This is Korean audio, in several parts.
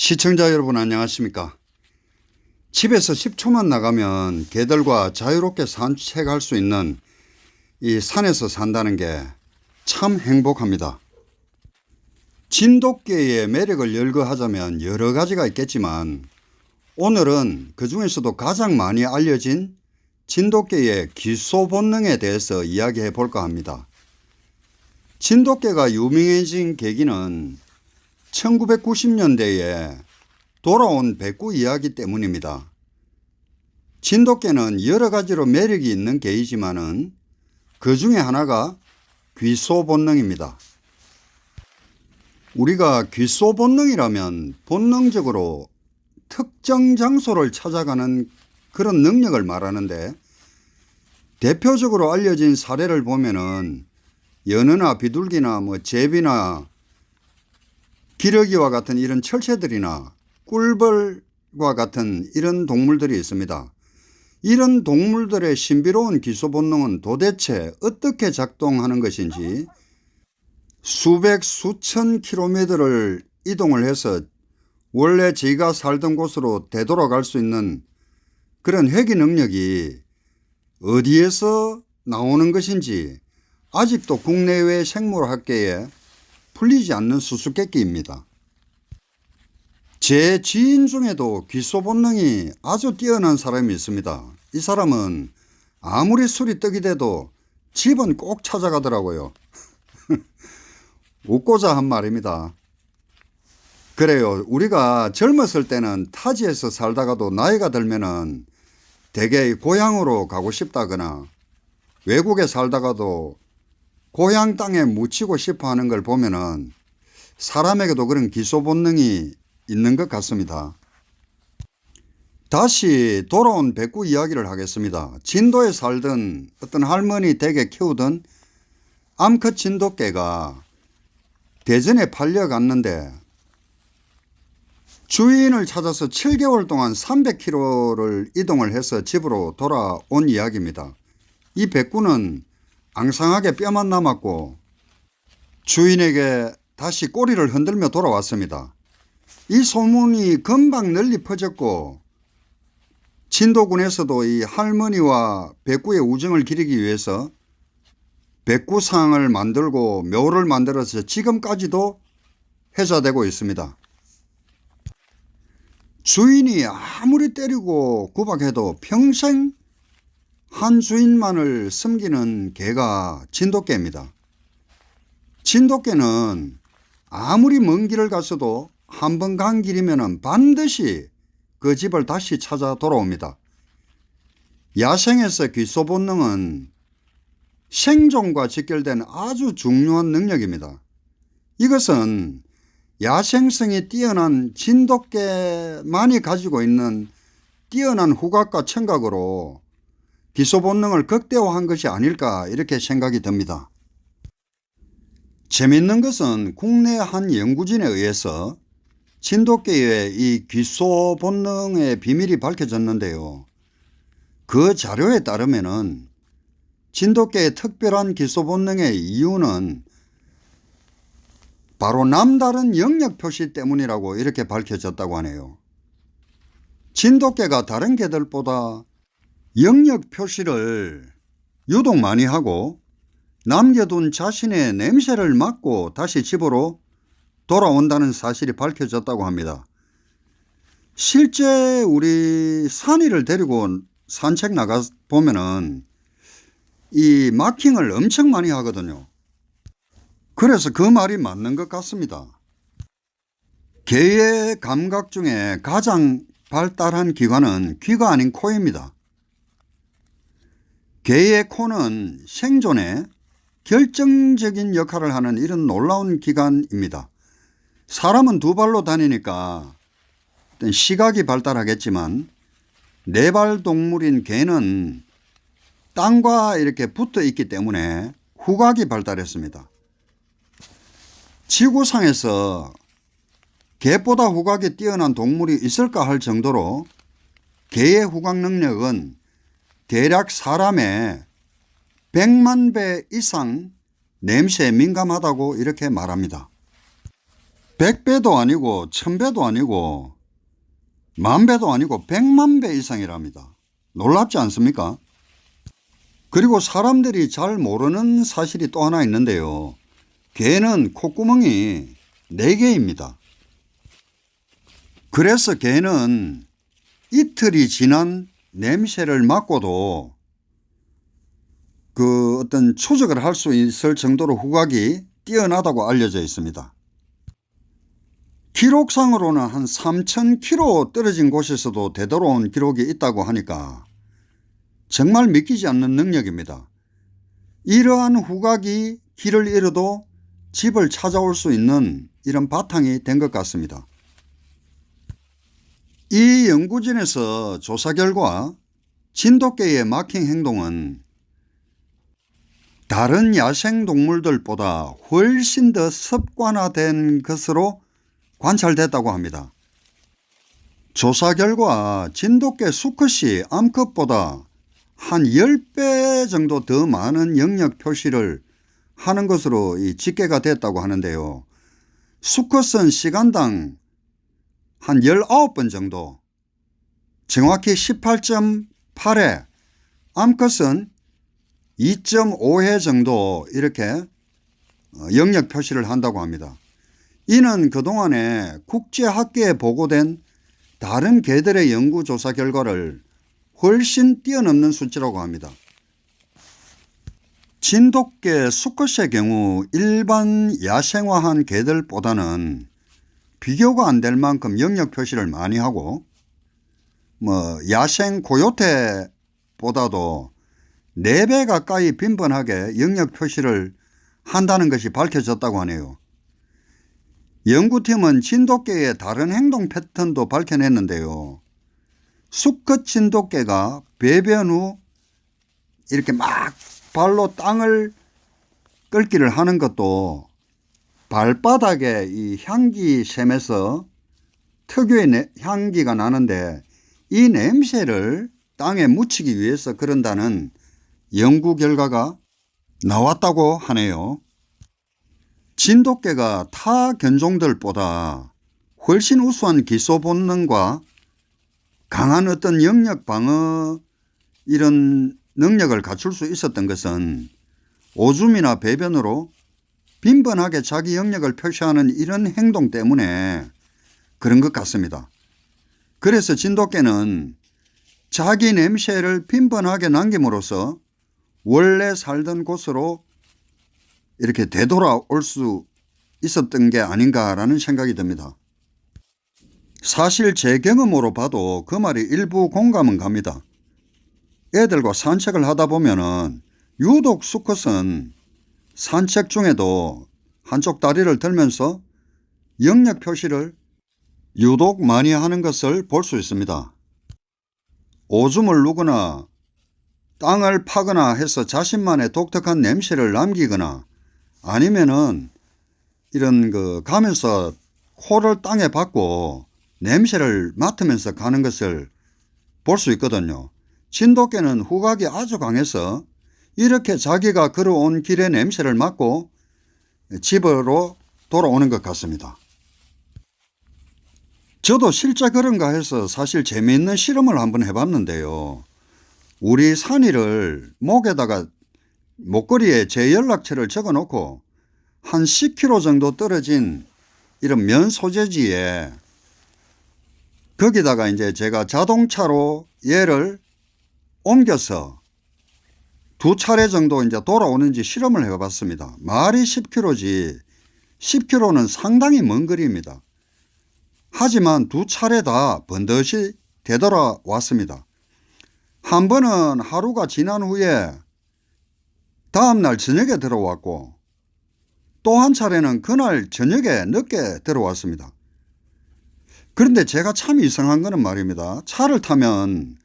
시청자 여러분 안녕하십니까. 집에서 10초만 나가면 개들과 자유롭게 산책할 수 있는 이 산에서 산다는 게 참 행복합니다. 진돗개의 매력을 열거하자면 여러 가지가 있겠지만 오늘은 그 중에서도 가장 많이 알려진 진돗개의 귀소 본능에 대해서 이야기해 볼까 합니다. 진돗개가 유명해진 계기는 1990년대에 돌아온 백구 이야기 때문입니다. 진돗개는 여러 가지로 매력이 있는 개이지만은 그 중에 하나가 귀소 본능입니다. 우리가 귀소 본능이라면 본능적으로 특정 장소를 찾아가는 그런 능력을 말하는데, 대표적으로 알려진 사례를 보면은 연어나 비둘기나 제비나 기러기와 같은 이런 철새들이나 꿀벌과 같은 이런 동물들이 있습니다. 이런 동물들의 신비로운 귀소 본능은 도대체 어떻게 작동하는 것인지 수백 수천 킬로미터를 이동을 해서 원래 저희가 살던 곳으로 되돌아갈 수 있는 그런 회귀 능력이 어디에서 나오는 것인지 아직도 국내외 생물학계에 풀리지 않는 수수께끼입니다. 제 지인 중에도 귀소 본능이 아주 뛰어난 사람이 있습니다. 이 사람은 아무리 술이 떡이 돼도 집은 꼭 찾아가더라고요. 웃고자 한 말입니다. 그래요. 우리가 젊었을 때는 타지에서 살다가도 나이가 들면은 대개 고향으로 가고 싶다거나 외국에 살다가도 고향 땅에 묻히고 싶어 하는 걸 보면은 사람에게도 그런 귀소 본능이 있는 것 같습니다. 다시 돌아온 백구 이야기를 하겠습니다. 진도에 살던 어떤 할머니 댁에 키우던 암컷 진돗개가 대전에 팔려갔는데 주인을 찾아서 7개월 동안 300km를 이동을 해서 집으로 돌아온 이야기입니다. 이 백구는 앙상하게 뼈만 남았고 주인에게 다시 꼬리를 흔들며 돌아왔습니다. 이 소문이 금방 널리 퍼졌고 진도군에서도 이 할머니와 백구의 우정을 기리기 위해서 백구상을 만들고 묘를 만들어서 지금까지도 회자되고 있습니다. 주인이 아무리 때리고 구박해도 평생 한 주인만을 섬기는 개가 진돗개입니다. 진돗개는 아무리 먼 길을 갔어도 한 번 간 길이면 반드시 그 집을 다시 찾아 돌아옵니다. 야생에서 귀소 본능은 생존과 직결된 아주 중요한 능력입니다. 이것은 야생성이 뛰어난 진돗개만이 가지고 있는 뛰어난 후각과 청각으로 귀소 본능을 극대화한 것이 아닐까 이렇게 생각이 듭니다. 재미있는 것은 국내 한 연구진에 의해서 진돗개의 이 귀소 본능의 비밀이 밝혀졌는데요. 그 자료에 따르면은 진돗개의 특별한 귀소 본능의 이유는 바로 남다른 영역 표시 때문이라고 이렇게 밝혀졌다고 하네요. 진돗개가 다른 개들보다 영역 표시를 유독 많이 하고 남겨둔 자신의 냄새를 맡고 다시 집으로 돌아온다는 사실이 밝혀졌다고 합니다. 실제 우리 산이를 데리고 산책 나가 보면은 이 마킹을 엄청 많이 하거든요. 그래서 그 말이 맞는 것 같습니다. 개의 감각 중에 가장 발달한 기관은 귀가 아닌 코입니다. 개의 코는 생존에 결정적인 역할을 하는 이런 놀라운 기관입니다. 사람은 두 발로 다니니까 시각이 발달하겠지만 네 발 동물인 개는 땅과 이렇게 붙어 있기 때문에 후각이 발달했습니다. 지구상에서 개보다 후각이 뛰어난 동물이 있을까 할 정도로 개의 후각 능력은 대략 사람의 100만 배 이상 냄새에 민감하다고 이렇게 말합니다. 100배도 아니고 1000배도 아니고 10,000배도 아니고 100만 배 이상이랍니다. 놀랍지 않습니까? 그리고 사람들이 잘 모르는 사실이 또 하나 있는데요. 개는 콧구멍이 4개입니다. 그래서 개는 이틀이 지난 냄새를 맡고도 그 어떤 추적을 할 수 있을 정도로 후각이 뛰어나다고 알려져 있습니다. 기록상으로는 한 3,000km 떨어진 곳에서도 되돌아온 기록이 있다고 하니까 정말 믿기지 않는 능력입니다. 이러한 후각이 길을 잃어도 집을 찾아올 수 있는 이런 바탕이 된 것 같습니다. 이 연구진에서 조사 결과 진돗개의 마킹 행동은 다른 야생동물들보다 훨씬 더 습관화된 것으로 관찰됐다고 합니다. 조사 결과 진돗개 수컷이 암컷보다 한 10배 정도 더 많은 영역 표시를 하는 것으로 집계가 됐다고 하는데요. 수컷은 시간당 한 19번 정도, 정확히 18.8회, 암컷은 2.5회 정도 이렇게 영역 표시를 한다고 합니다. 이는 그동안에 국제학계에 보고된 다른 개들의 연구조사 결과를 훨씬 뛰어넘는 수치라고 합니다. 진돗개 수컷의 경우 일반 야생화한 개들보다는 비교가 안 될 만큼 영역 표시를 많이 하고 야생 고요테보다도 4배 가까이 빈번하게 영역 표시를 한다는 것이 밝혀졌다고 하네요. 연구팀은 진돗개의 다른 행동 패턴도 밝혀냈는데요. 수컷 진돗개가 배변 후 이렇게 막 발로 땅을 긁기를 하는 것도 발바닥에 이 향기샘에서 특유의 향기가 나는데 이 냄새를 땅에 묻히기 위해서 그런다는 연구 결과가 나왔다고 하네요. 진돗개가 타 견종들보다 훨씬 우수한 기소 본능과 강한 어떤 영역 방어 이런 능력을 갖출 수 있었던 것은 오줌이나 배변으로 빈번하게 자기 영역을 표시하는 이런 행동 때문에 그런 것 같습니다. 그래서 진돗개는 자기 냄새를 빈번하게 남김으로써 원래 살던 곳으로 이렇게 되돌아올 수 있었던 게 아닌가라는 생각이 듭니다. 사실 제 경험으로 봐도 그 말이 일부 공감은 갑니다. 애들과 산책을 하다 보면은 유독 수컷은 산책 중에도 한쪽 다리를 들면서 영역 표시를 유독 많이 하는 것을 볼 수 있습니다. 오줌을 누거나 땅을 파거나 해서 자신만의 독특한 냄새를 남기거나 아니면은 이런 가면서 코를 땅에 박고 냄새를 맡으면서 가는 것을 볼 수 있거든요. 진돗개는 후각이 아주 강해서 이렇게 자기가 걸어온 길의 냄새를 맡고 집으로 돌아오는 것 같습니다. 저도 실제 그런가 해서 사실 재미있는 실험을 한번 해봤는데요. 우리 산이를 목에다가 목걸이에 제 연락처를 적어 놓고 한 10km 정도 떨어진 이런 면 소재지에 거기다가 이제 제가 자동차로 얘를 옮겨서 2차례 정도 이제 돌아오는지 실험을 해봤습니다. 말이 10km지 10km는 상당히 먼 거리입니다. 하지만 2차례 다 번듯이 되돌아왔습니다. 한 번은 하루가 지난 후에 다음날 저녁에 들어왔고 또 한 차례는 그날 저녁에 늦게 들어왔습니다. 그런데 제가 참 이상한 거는 말입니다. 차를 타면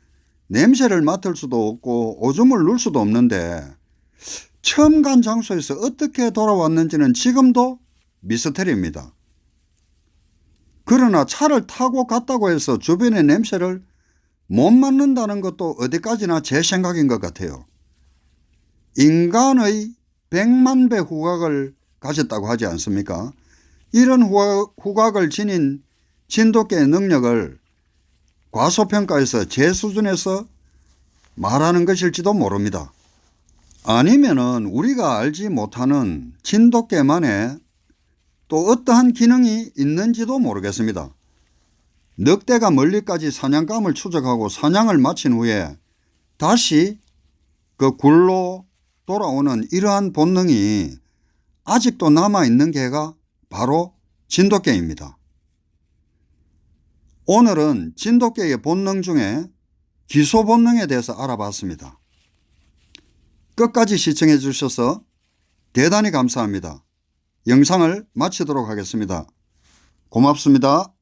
냄새를 맡을 수도 없고 오줌을 눌 수도 없는데 처음 간 장소에서 어떻게 돌아왔는지는 지금도 미스터리입니다. 그러나 차를 타고 갔다고 해서 주변의 냄새를 못 맡는다는 것도 어디까지나 제 생각인 것 같아요. 인간의 100만 배 후각을 가졌다고 하지 않습니까? 이런 후각을 지닌 진돗개의 능력을 과소평가해서 제 수준에서 말하는 것일지도 모릅니다. 아니면은 우리가 알지 못하는 진돗개만의 또 어떠한 기능이 있는지도 모르겠습니다. 늑대가 멀리까지 사냥감을 추적하고 사냥을 마친 후에 다시 그 굴로 돌아오는 이러한 본능이 아직도 남아있는 개가 바로 진돗개입니다. 오늘은 진돗개의 본능 중에 기소 본능에 대해서 알아봤습니다. 끝까지 시청해 주셔서 대단히 감사합니다. 영상을 마치도록 하겠습니다. 고맙습니다.